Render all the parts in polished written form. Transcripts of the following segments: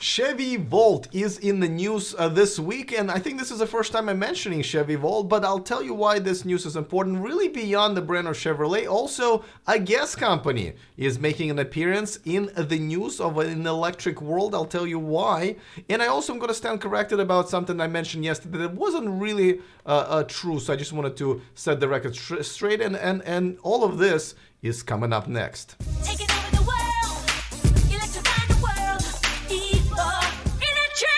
Chevy Volt is in the news this week, and I think this is the first time I'm mentioning Chevy Volt, but I'll tell you why this news is important, really beyond the brand of Chevrolet. Also, a gas company is making an appearance in the news of an electric world. I'll tell you why. And I also am going to stand corrected about something I mentioned yesterday that wasn't really true, so I just wanted to set the record straight, and all of this is coming up next. Taking over the world, electrifying the world, electric.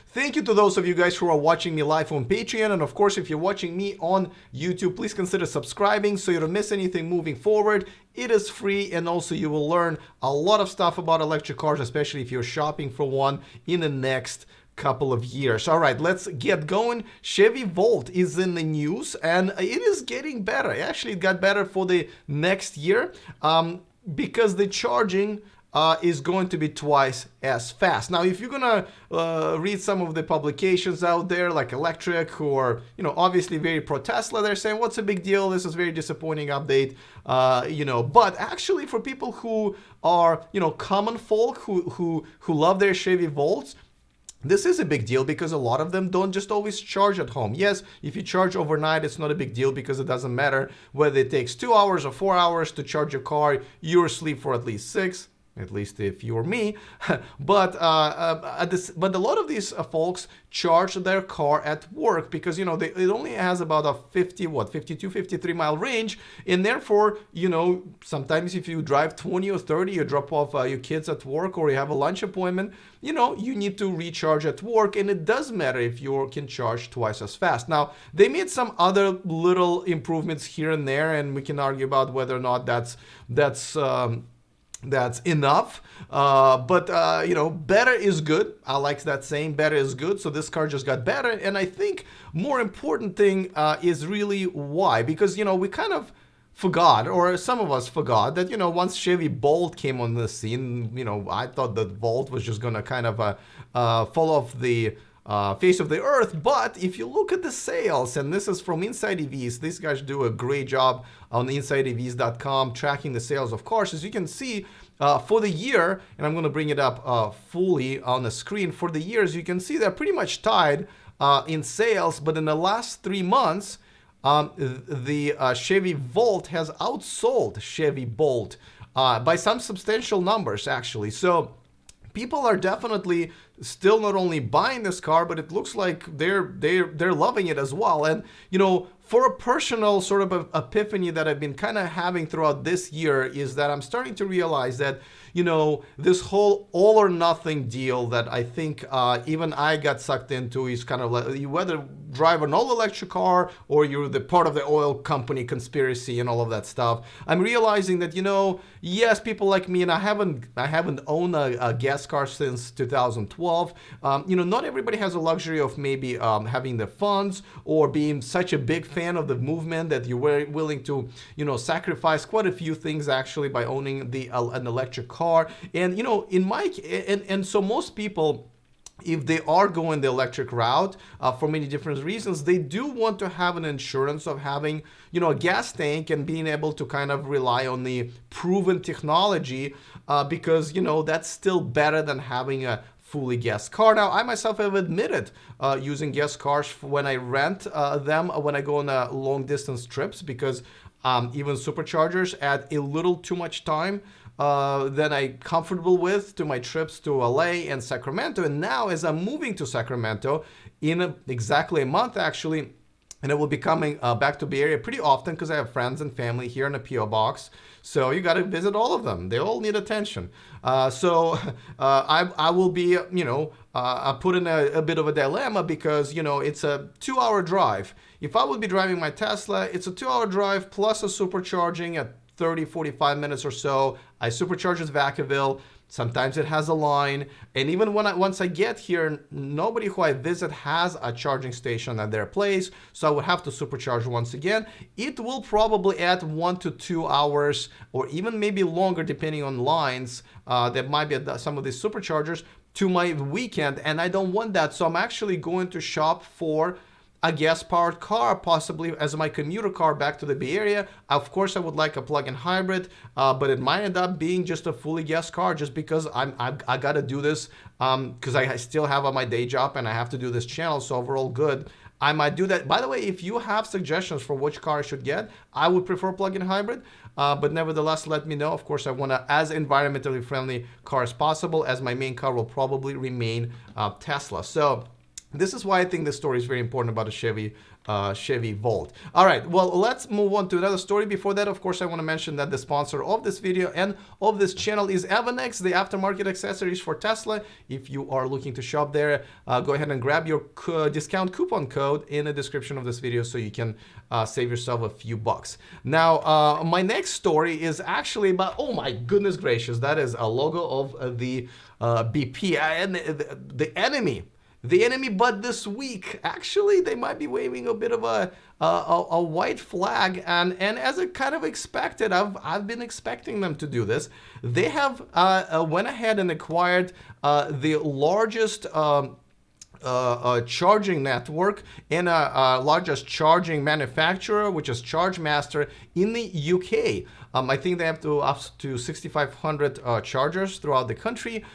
Thank you to those of you guys who are watching me live on Patreon, and of course if you're watching me on YouTube, please consider subscribing so you don't miss anything moving forward. It is free, and also you will learn a lot of stuff about electric cars, especially if you're shopping for one in the next couple of years. All right, let's get going. Chevy Volt is in the news, and it is getting better. Actually, it got better for the next year because the charging is going to be twice as fast. Now, if you're gonna read some of the publications out there, like Electric, who are, obviously very pro-Tesla, they're saying, what's a big deal? This is a very disappointing update, But actually, for people who are, common folk who love their Chevy Volts, this is a big deal because a lot of them don't just always charge at home. Yes, if you charge overnight, it's not a big deal because it doesn't matter whether it takes 2 hours or 4 hours to charge your car. You're asleep for at least 6. At least if you're me, but a lot of these folks charge their car at work because it only has about a 52, 53 mile range, and therefore sometimes if you drive 20 or 30, you drop off your kids at work or you have a lunch appointment, you need to recharge at work, and it does matter if you can charge twice as fast. Now they made some other little improvements here and there, and we can argue about whether or not that's enough, but better is good. I like that saying, better is good. So this car just got better, and I think more important thing is really why, because we kind of forgot, or some of us forgot, that once Chevy Bolt came on the scene, I thought that Volt was just gonna kind of fall off the face of the earth. But if you look at the sales, and this is from Inside EVs, these guys do a great job on InsideEVs.com tracking the sales of cars. As you can see, for the year, and I'm going to bring it up fully on the screen, for the years you can see they're pretty much tied in sales, but in the last 3 months the Chevy Volt has outsold Chevy Bolt by some substantial numbers, actually. So people are definitely still not only buying this car, but it looks like they're loving it as well. And for a personal sort of epiphany that I've been kind of having throughout this year is that I'm starting to realize that this whole all or nothing deal that I think even I got sucked into is kind of like, you whether drive an all electric car or you're the part of the oil company conspiracy and all of that stuff. I'm realizing that yes, people like me, and I haven't owned a gas car since 2012. Not everybody has the luxury of maybe having the funds or being such a big fan of the movement that you were willing to sacrifice quite a few things actually by owning an electric car. And and so most people, if they are going the electric route for many different reasons, they do want to have an insurance of having a gas tank and being able to kind of rely on the proven technology because that's still better than having a fully gas car. Now, I myself have admitted using gas cars when I rent them when I go on long distance trips, because even superchargers add a little too much time than I'm comfortable with to my trips to LA and Sacramento. And now, as I'm moving to Sacramento in exactly a month, actually, and I will be coming back to Bay Area pretty often because I have friends and family here in a PO box. So you got to visit all of them. They all need attention. So I will be, put in a bit of a dilemma because, it's a 2-hour drive. If I would be driving my Tesla, it's a 2-hour drive plus a supercharging at 30, 45 minutes or so. I supercharge at Vacaville. Sometimes it has a line, and even once I get here, nobody who I visit has a charging station at their place, so I would have to supercharge once again. It will probably add 1 to 2 hours, or even maybe longer, depending on lines that might be at some of these superchargers, to my weekend, and I don't want that. So I'm actually going to shop for a gas-powered car, possibly as my commuter car back to the Bay Area. Of course, I would like a plug-in hybrid, but it might end up being just a fully gas car, just because I gotta do this because I still have my day job and I have to do this channel. So overall, good. I might do that. By the way, if you have suggestions for which car I should get, I would prefer plug-in hybrid. But nevertheless, let me know. Of course, I want as environmentally friendly car as possible, as my main car will probably remain Tesla. So this is why I think this story is very important about a Chevy Volt. All right, well, let's move on to another story. Before that, of course, I want to mention that the sponsor of this video and of this channel is Avanex, the aftermarket accessories for Tesla. If you are looking to shop there, go ahead and grab your discount coupon code in the description of this video so you can save yourself a few bucks. Now, my next story is actually about, oh my goodness gracious, that is a logo of the BP and the enemy. The enemy, but this week, actually, they might be waving a bit of a white flag, and as I kind of expected, I've been expecting them to do this. They have went ahead and acquired the largest charging network and largest charging manufacturer, which is Chargemaster in the UK. I think they have up to 6,500 chargers throughout the country.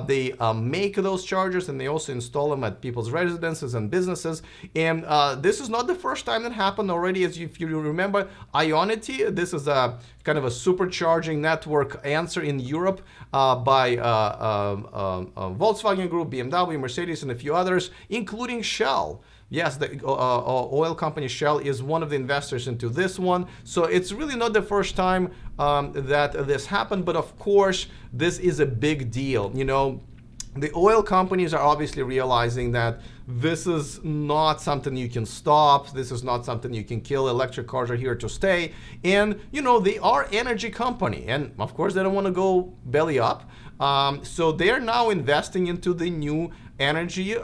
They make those chargers and they also install them at people's residences and businesses. And this is not the first time that happened already. As if you remember, Ionity, this is a kind of a supercharging network answer in Europe by Volkswagen Group, BMW, Mercedes, and a few others, including Shell. Yes, the oil company Shell is one of the investors into this one. So it's really not the first time that this happened. But of course, this is a big deal. You know, the oil companies are obviously realizing that this is not something you can stop. This is not something you can kill. Electric cars are here to stay. And, you know, they are energy company. And of course, they don't want to go belly up. So they're now investing into the new energy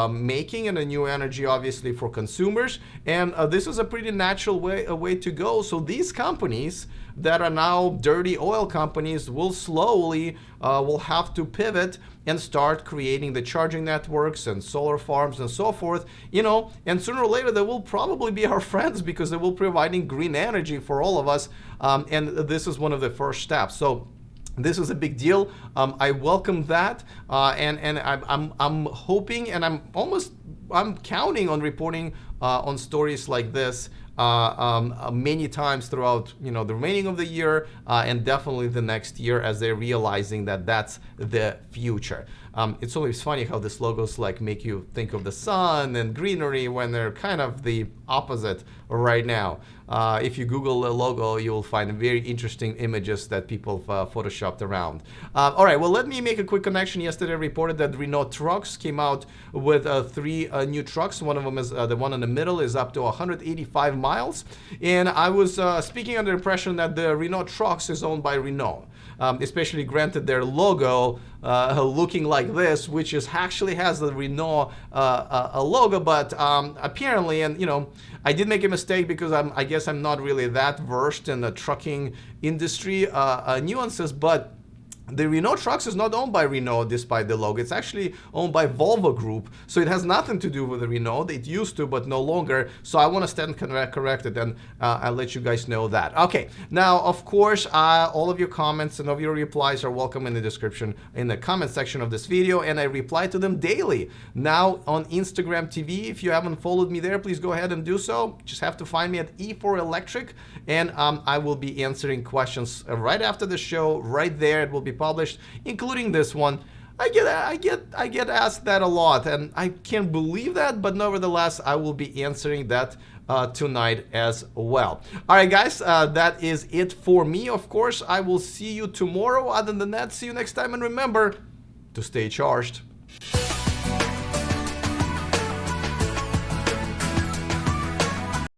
making and a new energy, obviously, for consumers. And this is a pretty natural way to go. So these companies that are now dirty oil companies will slowly will have to pivot and start creating the charging networks and solar farms and so forth, you know, and sooner or later they will probably be our friends because they will be providing green energy for all of us. And this is one of the first steps. So this is a big deal. I welcome that, and I'm hoping, and I'm counting on reporting on stories like this many times throughout, you know, the remaining of the year and definitely the next year, as they're realizing that that's the future. It's always funny how these logos like make you think of the sun and greenery when they're kind of the opposite right now. If you Google the logo, you will find very interesting images that people photoshopped around. All right, well, let me make a quick connection. Yesterday I reported that Renault Trucks came out with 3 new trucks. One of them is the one in the middle is up to 185 miles. And I was speaking under the impression that the Renault Trucks is owned by Renault. Especially granted their logo looking like this, which is actually has the Renault a logo, but apparently, and you know, I did make a mistake because I guess I'm not really that versed in the trucking industry nuances, but the Renault Trucks is not owned by Renault despite the logo. It's actually owned by Volvo Group. So it has nothing to do with the Renault. It used to, but no longer. So I want to stand corrected, and I'll let you guys know that. Okay, now, of course, all of your comments and of your replies are welcome in the description, in the comment section of this video, and I reply to them daily. Now on Instagram TV, if you haven't followed me there, please go ahead and do so. Just have to find me at E4Electric, and I will be answering questions right after the show, right there. It will be published, including this one. I get asked that a lot, and I can't believe that, but nevertheless, I will be answering that tonight as well. All right, guys, that is it for me. Of course, I will see you tomorrow. Other than that, see you next time, and remember to stay charged.